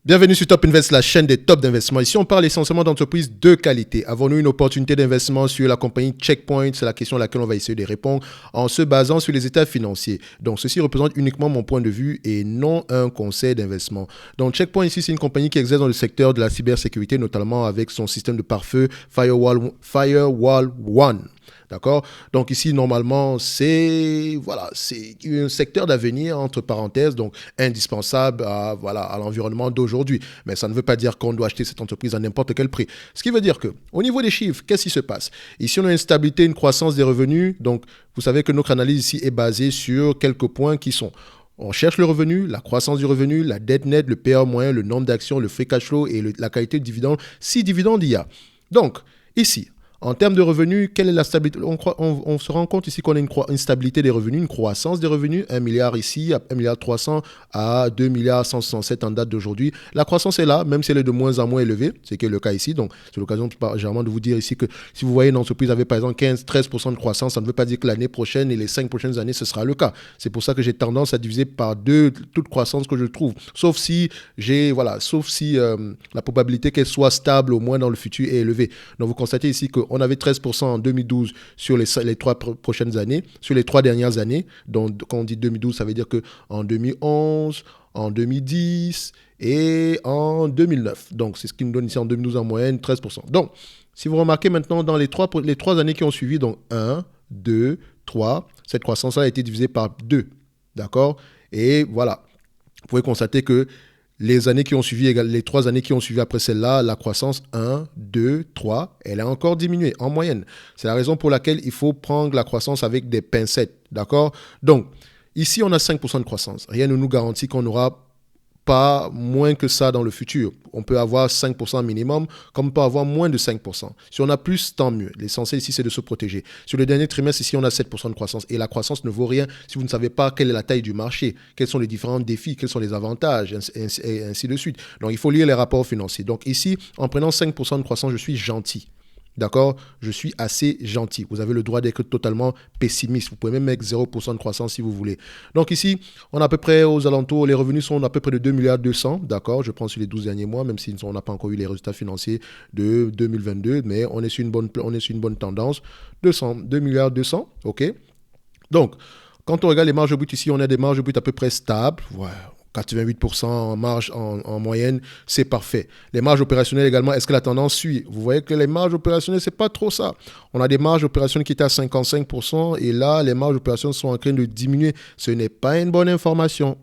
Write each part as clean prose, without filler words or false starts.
Bienvenue sur Top Invest, la chaîne des tops d'investissement. Ici, on parle essentiellement d'entreprises de qualité. Avons-nous une opportunité d'investissement sur la compagnie Checkpoint? C'est la question à laquelle on va essayer de répondre en se basant sur les états financiers. Donc, ceci représente uniquement mon point de vue et non un conseil d'investissement. Donc, Checkpoint ici, c'est une compagnie qui exerce dans le secteur de la cybersécurité, notamment avec son système de pare-feu Firewall One. D'accord? Donc ici, normalement, c'est un secteur d'avenir, entre parenthèses, donc indispensable à l'environnement d'aujourd'hui. Mais ça ne veut pas dire qu'on doit acheter cette entreprise à n'importe quel prix. Ce qui veut dire que, au niveau des chiffres, qu'est-ce qui se passe? Ici, on a une stabilité, une croissance des revenus. Donc, vous savez que notre analyse ici est basée sur quelques points qui sont: on cherche le revenu, la croissance du revenu, la dette nette, le PA moyen, le nombre d'actions, le free cash flow et la qualité de dividende, si dividende il y a. Donc, ici, en termes de revenus, quelle est la stabilité? On se rend compte ici qu'on a une stabilité des revenus, une croissance des revenus, 1 milliard ici, 1 milliard 300 à 2 milliards 167 en date d'aujourd'hui. La croissance est là, même si elle est de moins en moins élevée, c'est qui est le cas ici. Donc, c'est l'occasion généralement de vous dire ici que si vous voyez une entreprise avec par exemple 15-13% de croissance, ça ne veut pas dire que l'année prochaine et les 5 prochaines années, ce sera le cas. C'est pour ça que j'ai tendance à diviser par deux toute croissance que je trouve. Sauf si la probabilité qu'elle soit stable au moins dans le futur est élevée. Donc, vous constatez ici que on avait 13% en 2012 sur les 3 prochaines années, sur les 3 dernières années. Donc, quand on dit 2012, ça veut dire qu'en 2011, en 2010 et en 2009. Donc, c'est ce qui nous donne ici en 2012 en moyenne 13%. Donc, si vous remarquez maintenant, dans les 3 années qui ont suivi, donc 1, 2, 3, cette croissance-là a été divisée par 2. D'accord? Et voilà. Vous pouvez constater que les 3 années qui ont suivi après celle-là, la croissance 1, 2, 3, elle a encore diminué en moyenne. C'est la raison pour laquelle il faut prendre la croissance avec des pincettes. D'accord? Donc, ici, on a 5% de croissance. Rien ne nous garantit qu'on n'aura pas moins que ça dans le futur. On peut avoir 5% minimum, comme on peut avoir moins de 5%. Si on a plus, tant mieux. L'essentiel ici, c'est de se protéger. Sur le dernier trimestre, ici, on a 7% de croissance. Et la croissance ne vaut rien si vous ne savez pas quelle est la taille du marché, quels sont les différents défis, quels sont les avantages, et ainsi de suite. Donc, il faut lire les rapports financiers. Donc, ici, en prenant 5% de croissance, je suis gentil. D'accord? Je suis assez gentil. Vous avez le droit d'être totalement pessimiste. Vous pouvez même mettre 0% de croissance si vous voulez. Donc ici, on est à peu près aux alentours, les revenus sont à peu près de 2 milliards 200. D'accord? Je prends sur les 12 derniers mois, même si on n'a pas encore eu les résultats financiers de 2022, mais on est sur une bonne tendance. 2 milliards 200. OK? Donc, quand on regarde les marges brutes ici, on a des marges brutes à peu près stables. Voilà. 88% en marge en moyenne, c'est parfait. Les marges opérationnelles également, est-ce que la tendance suit? Vous voyez que les marges opérationnelles, c'est pas trop ça. On a des marges opérationnelles qui étaient à 55% et là, les marges opérationnelles sont en train de diminuer. Ce n'est pas une bonne information.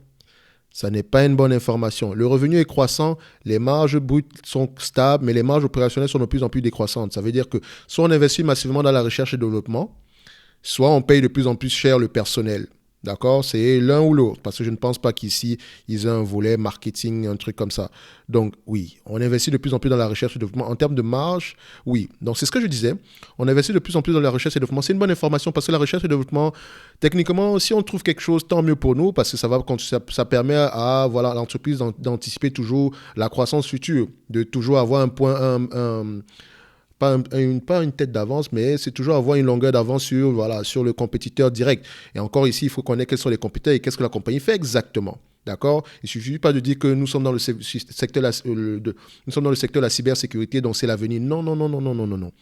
Ça n'est pas une bonne information. Le revenu est croissant, les marges brutes sont stables, mais les marges opérationnelles sont de plus en plus décroissantes. Ça veut dire que soit on investit massivement dans la recherche et développement, soit on paye de plus en plus cher le personnel. D'accord? C'est l'un ou l'autre, parce que je ne pense pas qu'ici, ils aient un volet marketing, un truc comme ça. Donc, oui, on investit de plus en plus dans la recherche et développement. En termes de marge, oui. Donc, c'est ce que je disais. On investit de plus en plus dans la recherche et développement. C'est une bonne information parce que la recherche et développement, techniquement, si on trouve quelque chose, tant mieux pour nous, parce que ça permet à l'entreprise d'anticiper toujours la croissance future, de toujours avoir un point, pas une tête d'avance, mais c'est toujours avoir une longueur d'avance sur le compétiteur direct. Et encore ici, il faut connaître quels sont les compétiteurs et qu'est-ce que la compagnie fait exactement. D'accord? Il ne suffit pas de dire que nous sommes dans le secteur de la cybersécurité, donc c'est l'avenir. Non, non, non, non, non, non, non, non.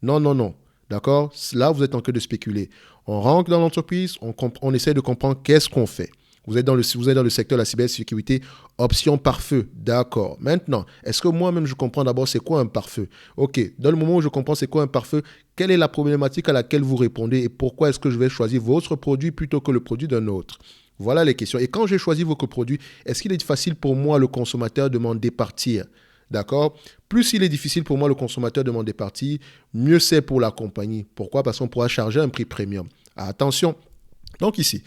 Non, non, non. D'accord? Là, vous êtes en train de spéculer. On rentre dans l'entreprise, on essaie de comprendre qu'est-ce qu'on fait. Vous êtes dans le secteur de la cybersécurité, option pare-feu. D'accord. Maintenant, est-ce que moi-même je comprends d'abord c'est quoi un pare-feu? Ok. Dans le moment où je comprends c'est quoi un pare-feu, quelle est la problématique à laquelle vous répondez et pourquoi est-ce que je vais choisir votre produit plutôt que le produit d'un autre? Voilà les questions. Et quand j'ai choisi votre produit, est-ce qu'il est facile pour moi, le consommateur, de m'en départir? D'accord? Plus il est difficile pour moi, le consommateur, de m'en départir, mieux c'est pour la compagnie. Pourquoi? Parce qu'on pourra charger un prix premium. Attention. Donc ici,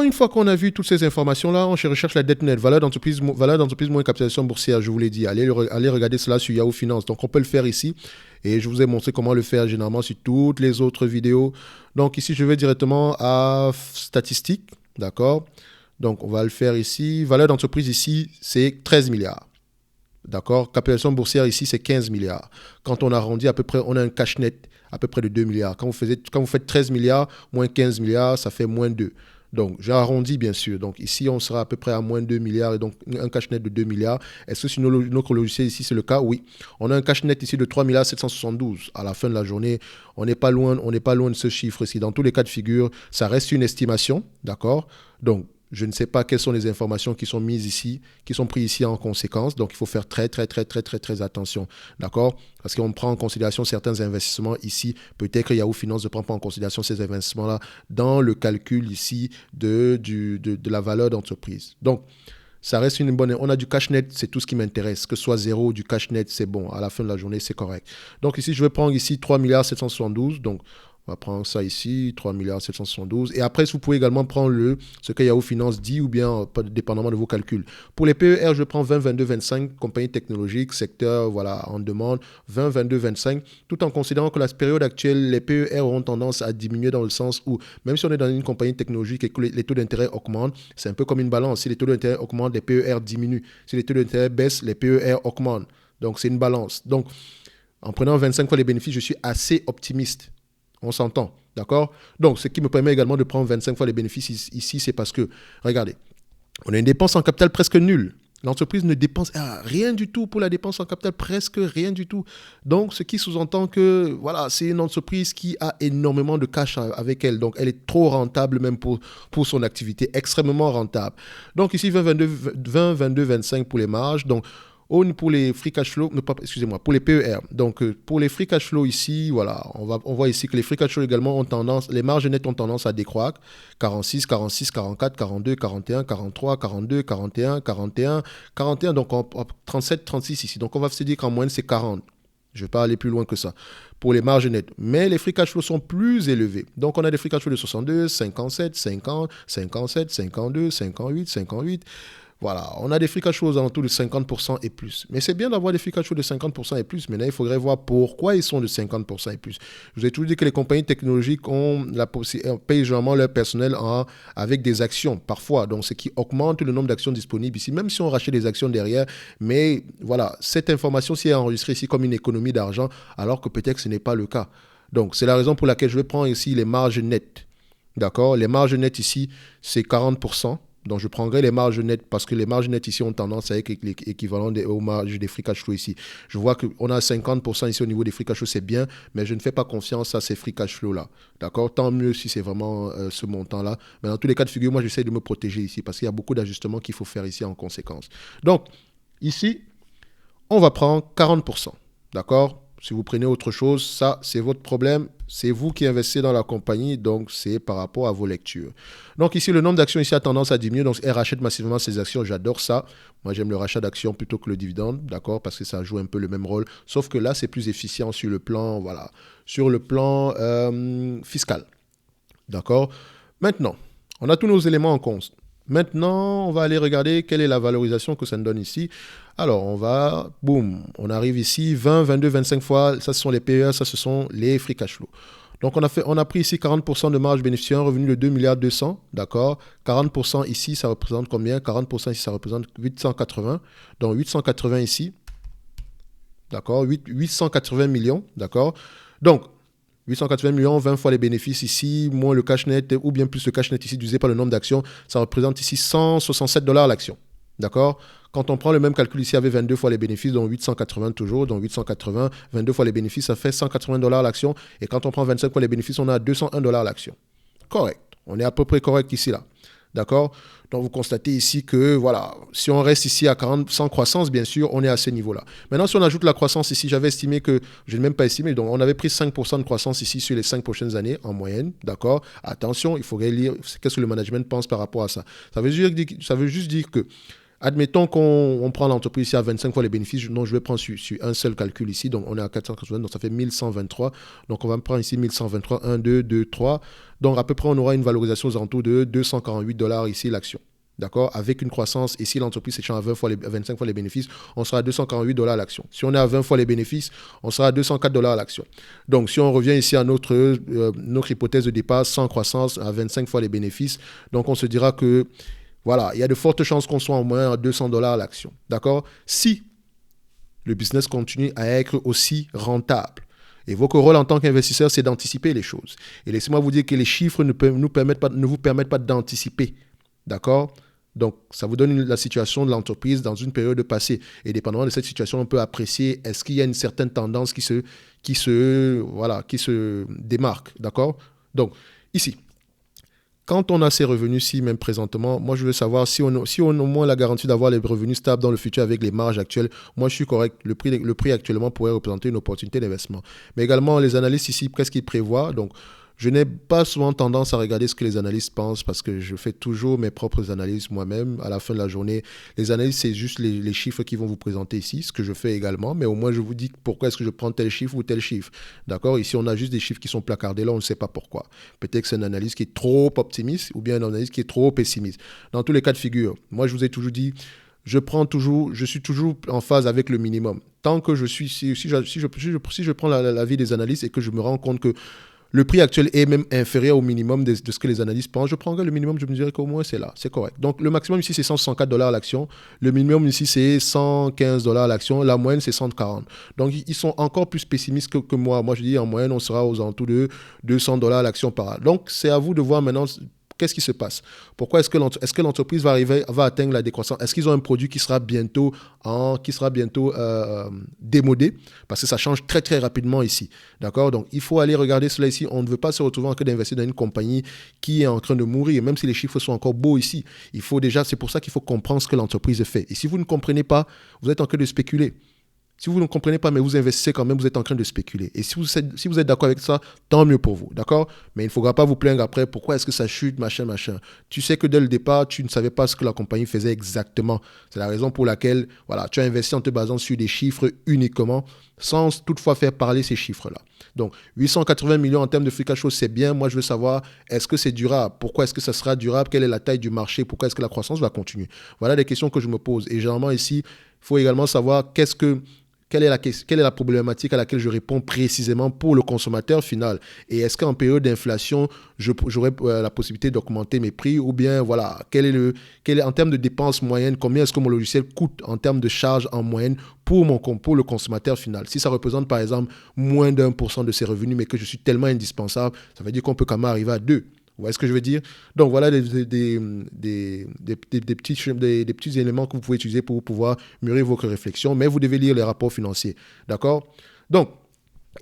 une fois qu'on a vu toutes ces informations-là, on recherche la dette nette, valeur d'entreprise moins capitalisation boursière, je vous l'ai dit. Allez regarder cela sur Yahoo Finance. Donc, on peut le faire ici. Et je vous ai montré comment le faire généralement sur toutes les autres vidéos. Donc, ici, je vais directement à statistiques. D'accord? Donc, on va le faire ici. Valeur d'entreprise ici, c'est 13 milliards. D'accord? Capitalisation boursière ici, c'est 15 milliards. Quand on arrondit à peu près, on a un cash net à peu près de 2 milliards. Quand vous faites 13 milliards moins 15 milliards, ça fait moins 2. Donc, j'ai arrondi, bien sûr. Donc, ici, on sera à peu près à moins 2 milliards et donc un cash net de 2 milliards. Est-ce que sur notre logiciel ici, c'est le cas? Oui. On a un cash net ici de 3 milliards 772. À la fin de la journée, on n'est pas loin de ce chiffre-ci. Dans tous les cas de figure, ça reste une estimation, d'accord? Donc, je ne sais pas quelles sont les informations qui sont mises ici, qui sont prises ici en conséquence. Donc, il faut faire très, très, très, très, très, très attention. D'accord? Parce qu'on prend en considération certains investissements ici. Peut-être que Yahoo Finance ne prend pas en considération ces investissements-là dans le calcul ici de la valeur d'entreprise. Donc, ça reste une bonne... On a du cash net, c'est tout ce qui m'intéresse. Que ce soit zéro ou du cash net, c'est bon. À la fin de la journée, c'est correct. Donc, ici, je vais prendre ici 3 milliards 772. Donc, on va prendre ça ici, 3 milliards 772. Et après, vous pouvez également prendre ce que Yahoo Finance dit ou bien, dépendamment de vos calculs. Pour les PER, je prends 20, 22, 25, compagnie technologique, secteur, voilà, en demande, 20, 22, 25, tout en considérant que la période actuelle, les PER auront tendance à diminuer dans le sens où, même si on est dans une compagnie technologique et que les taux d'intérêt augmentent, c'est un peu comme une balance. Si les taux d'intérêt augmentent, les PER diminuent. Si les taux d'intérêt baissent, les PER augmentent. Donc, c'est une balance. Donc, en prenant 25 fois les bénéfices, je suis assez optimiste. On s'entend, d'accord? Donc, ce qui me permet également de prendre 25 fois les bénéfices ici, c'est parce que, regardez, on a une dépense en capital presque nulle. L'entreprise ne dépense rien du tout pour la dépense en capital, presque rien du tout. Donc, ce qui sous-entend que, voilà, c'est une entreprise qui a énormément de cash avec elle. Donc, elle est trop rentable même pour son activité, extrêmement rentable. Donc, ici, 20, 22, 25 pour les marges. Donc, pour les free cash flow, excusez-moi, pour les PER. Donc, pour les free cash flow ici, voilà, on voit ici que les free cash flow également les marges nettes ont tendance à décroître. 46, 46, 44, 42, 41, 43, 42, 41, 41, 41, donc 37, 36 ici. Donc, on va se dire qu'en moyenne, c'est 40. Je ne vais pas aller plus loin que ça pour les marges nettes. Mais les free cash flow sont plus élevés. Donc, on a des free cash flow de 62, 57, 50, 57, 52, 58, 58. Voilà, on a des free cash flows aux alentours de 50% et plus. Mais c'est bien d'avoir des free cash flows de 50% et plus. Maintenant, il faudrait voir pourquoi ils sont de 50% et plus. Je vous ai toujours dit que les compagnies technologiques payent généralement leur personnel avec des actions, parfois. Donc, ce qui augmente le nombre d'actions disponibles ici, même si on rachète des actions derrière. Mais voilà, cette information-ci est enregistrée ici comme une économie d'argent, alors que peut-être que ce n'est pas le cas. Donc, c'est la raison pour laquelle je vais prendre ici les marges nettes. D'accord? Les marges nettes ici, c'est 40%. Donc, je prendrai les marges nettes parce que les marges nettes ici ont tendance à être l'équivalent aux marges des free cash flow ici. Je vois qu'on a 50% ici au niveau des free cash flow, c'est bien, mais je ne fais pas confiance à ces free cash flow-là. D'accord? Tant mieux si c'est vraiment ce montant-là. Mais dans tous les cas de figure, moi, j'essaie de me protéger ici parce qu'il y a beaucoup d'ajustements qu'il faut faire ici en conséquence. Donc, ici, on va prendre 40%. D'accord? Si vous prenez autre chose, ça, c'est votre problème. C'est vous qui investissez dans la compagnie, donc c'est par rapport à vos lectures. Donc ici, le nombre d'actions ici a tendance à diminuer, donc elle rachète massivement ses actions. J'adore ça. Moi, j'aime le rachat d'actions plutôt que le dividende, d'accord, parce que ça joue un peu le même rôle. Sauf que là, c'est plus efficient sur le plan, voilà, sur le plan fiscal, d'accord. Maintenant, on a tous nos éléments en compte. Maintenant, on va aller regarder quelle est la valorisation que ça nous donne ici. Alors, on arrive ici, 20, 22, 25 fois, ça ce sont les PER, ça ce sont les free cash flow. Donc, on a pris ici 40% de marge bénéficiaire, un revenu de 2 milliards 200, d'accord. 40% ici, ça représente combien? 40% ici, ça représente 880. Donc, 880 ici, d'accord, 880 millions, d'accord. Donc, 880 millions, 20 fois les bénéfices ici, moins le cash net, ou bien plus le cash net ici, divisé par le nombre d'actions, ça représente ici 167 $ l'action. D'accord? Quand on prend le même calcul ici avec 22 fois les bénéfices, donc 880 toujours, donc 880, 22 fois les bénéfices, ça fait 180 $ l'action. Et quand on prend 25 fois les bénéfices, on a 201 $ l'action. Correct. On est à peu près correct ici, là. D'accord? Donc, vous constatez ici que, voilà, si on reste ici à 40, sans croissance, bien sûr, on est à ce niveau-là. Maintenant, si on ajoute la croissance ici, j'avais estimé que, je n'ai même pas estimé, donc on avait pris 5% de croissance ici sur les 5 prochaines années, en moyenne, d'accord? Attention, il faudrait lire qu'est-ce que le management pense par rapport à ça. Ça veut juste dire que, admettons qu'on prend l'entreprise ici à 25 fois les bénéfices. Non, je vais prendre sur un seul calcul ici. Donc, on est à 480, donc ça fait 1123. Donc, on va prendre ici 1123, 1, 2, 2, 3. Donc, à peu près, on aura une valorisation aux alentours de 248 $ ici l'action. D'accord? Avec une croissance, et si l'entreprise s'échange à 25 fois les bénéfices, on sera à 248 $ l'action. Si on est à 20 fois les bénéfices, on sera à 204 $ l'action. Donc, si on revient ici à notre hypothèse de départ, sans croissance, à 25 fois les bénéfices, donc on se dira que voilà, il y a de fortes chances qu'on soit au moins à 200 $ l'action. D'accord? Si le business continue à être aussi rentable Et votre rôle en tant qu'investisseur, c'est d'anticiper les choses. Et laissez-moi vous dire que les chiffres ne vous permettent pas d'anticiper. D'accord? Donc, ça vous donne la situation de l'entreprise dans une période passée. Et dépendamment de cette situation, on peut apprécier est-ce qu'il y a une certaine tendance qui se démarque. D'accord? Donc, ici, quand on a ces revenus-ci, même présentement, moi, je veux savoir si on a au moins la garantie d'avoir les revenus stables dans le futur avec les marges actuelles. Moi, je suis correct. Le prix actuellement pourrait représenter une opportunité d'investissement. Mais également, les analystes ici, presque, ils prévoient. Donc, je n'ai pas souvent tendance à regarder ce que les analystes pensent parce que je fais toujours mes propres analyses moi-même. À la fin de la journée, les analyses, c'est juste les chiffres qu'ils vont vous présenter ici, ce que je fais également. Mais au moins, je vous dis pourquoi est-ce que je prends tel chiffre ou tel chiffre. D'accord? Ici, on a juste des chiffres qui sont placardés là, on ne sait pas pourquoi. Peut-être que c'est une analyse qui est trop optimiste ou bien une analyse qui est trop pessimiste. Dans tous les cas de figure, moi, je vous ai toujours dit, je suis toujours en phase avec le minimum. Tant que si je prends l'avis des analystes et que je me rends compte que le prix actuel est même inférieur au minimum de ce que les analystes pensent, je prendrai le minimum, je me dirais qu'au moins c'est là, c'est correct. Donc le maximum ici c'est 164$ l'action, le minimum ici c'est 115$ l'action, la moyenne c'est 140. Donc ils sont encore plus pessimistes que moi. Moi je dis en moyenne on sera aux alentours de 200$ l'action par an. Donc c'est à vous de voir maintenant. Qu'est-ce qui se passe? Pourquoi est-ce que l'entreprise va atteindre la décroissance? Est-ce qu'ils ont un produit qui sera bientôt démodé? Parce que ça change très très rapidement ici. D'accord? Donc il faut aller regarder cela ici. On ne veut pas se retrouver en train d'investir dans une compagnie qui est en train de mourir, même si les chiffres sont encore beaux ici. C'est pour ça qu'il faut comprendre ce que l'entreprise fait. Et si vous ne comprenez pas, vous êtes en train de spéculer. Si vous ne comprenez pas, mais vous investissez quand même, vous êtes en train de spéculer. Et si vous êtes d'accord avec ça, tant mieux pour vous, d'accord? Mais il ne faudra pas vous plaindre après, pourquoi est-ce que ça chute, machin. Tu sais que dès le départ, tu ne savais pas ce que la compagnie faisait exactement. C'est la raison pour laquelle, voilà, tu as investi en te basant sur des chiffres uniquement, sans toutefois faire parler ces chiffres-là. Donc, 880 millions en termes de free cash flow, c'est bien. Moi, je veux savoir, est-ce que c'est durable? Pourquoi est-ce que ça sera durable? Quelle est la taille du marché? Pourquoi est-ce que la croissance va continuer? Voilà des questions que je me pose. Et généralement, ici, il faut également savoir quelle est la problématique à laquelle je réponds précisément pour le consommateur final? Et est-ce qu'en période d'inflation, j'aurai la possibilité d'augmenter mes prix? Ou bien, voilà, en termes de dépenses moyennes, combien est-ce que mon logiciel coûte en termes de charges en moyenne pour le consommateur final? Si ça représente, par exemple, moins d'1% de ses revenus, mais que je suis tellement indispensable, ça veut dire qu'on peut quand même arriver à 2. Vous voyez ce que je veux dire? Donc, voilà des petits éléments que vous pouvez utiliser pour pouvoir mûrir votre réflexion, mais vous devez lire les rapports financiers. D'accord? Donc,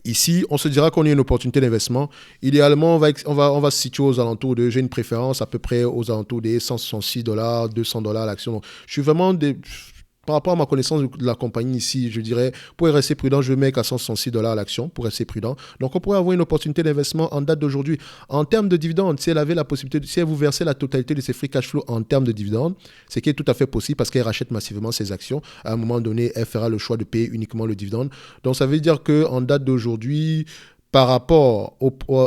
ici, on se dira qu'on a une opportunité d'investissement. Idéalement, on va se situer aux alentours j'ai une préférence à peu près aux alentours des $166, $200 l'action. Donc, je suis vraiment par rapport à ma connaissance de la compagnie ici, je dirais, pour rester prudent, je vais mettre à $166 l'action pour rester prudent. Donc, on pourrait avoir une opportunité d'investissement en date d'aujourd'hui. En termes de dividendes, si elle avait la possibilité, si elle vous versait la totalité de ses free cash flow en termes de dividendes, c'est qui est tout à fait possible parce qu'elle rachète massivement ses actions. À un moment donné, elle fera le choix de payer uniquement le dividende. Donc, ça veut dire qu'en date d'aujourd'hui, par rapport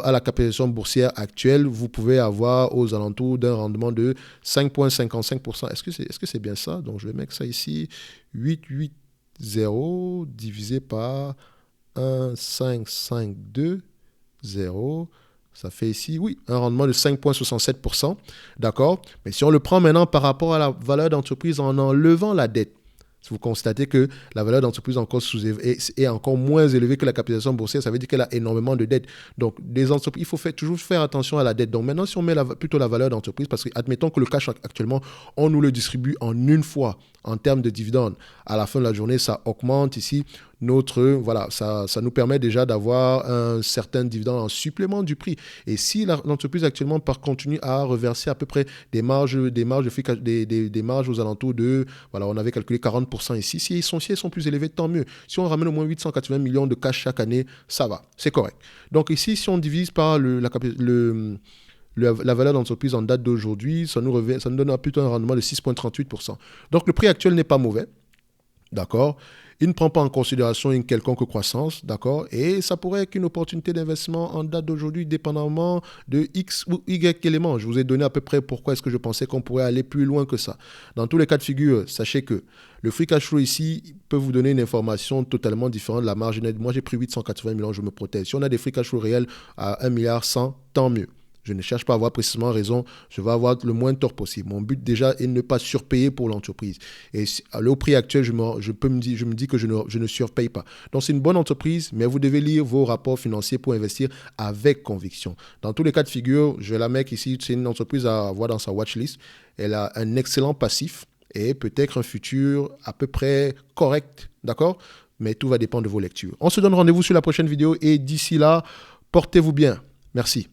à la capitalisation boursière actuelle, vous pouvez avoir aux alentours d'un rendement de 5,55%. Est-ce que c'est bien ça? Donc, je vais mettre ça ici. 880 divisé par 1,552,0. Ça fait ici, oui, un rendement de 5,67%. D'accord? Mais si on le prend maintenant par rapport à la valeur d'entreprise en enlevant la dette, si vous constatez que la valeur d'entreprise est encore moins élevée que la capitalisation boursière, ça veut dire qu'elle a énormément de dettes. Donc, des entreprises, il faut toujours faire attention à la dette. Donc, maintenant, si on met plutôt la valeur d'entreprise, parce que admettons que le cash actuellement, on nous le distribue en une fois en termes de dividendes. À la fin de la journée, ça augmente ici ça nous permet déjà d'avoir un certain dividende en supplément du prix. Et si l'entreprise actuellement continue à reverser à peu près des marges aux alentours de, voilà, on avait calculé 40% ici. Si elles sont plus élevées, tant mieux. Si on ramène au moins 880 millions de cash chaque année, ça va, c'est correct. Donc ici, si on divise par la valeur d'entreprise en date d'aujourd'hui, ça nous donne plutôt un rendement de 6,38%. Donc le prix actuel n'est pas mauvais. D'accord? Il ne prend pas en considération une quelconque croissance, d'accord? Et ça pourrait être une opportunité d'investissement en date d'aujourd'hui, dépendamment de X ou Y éléments. Je vous ai donné à peu près pourquoi est-ce que je pensais qu'on pourrait aller plus loin que ça. Dans tous les cas de figure, sachez que le free cash flow ici peut vous donner une information totalement différente de la marge nette. Moi, j'ai pris 880 millions, je me protège. Si on a des free cash flow réels à 1,1 milliard, tant mieux. Je ne cherche pas à avoir précisément raison. Je veux avoir le moins de tort possible. Mon but déjà est de ne pas surpayer pour l'entreprise. Et au prix actuel, je me dis que je ne surpaye pas. Donc, c'est une bonne entreprise, mais vous devez lire vos rapports financiers pour investir avec conviction. Dans tous les cas de figure, je vais la mettre ici. C'est une entreprise à avoir dans sa watchlist. Elle a un excellent passif et peut-être un futur à peu près correct, d'accord? Mais tout va dépendre de vos lectures. On se donne rendez-vous sur la prochaine vidéo et d'ici là, portez-vous bien. Merci.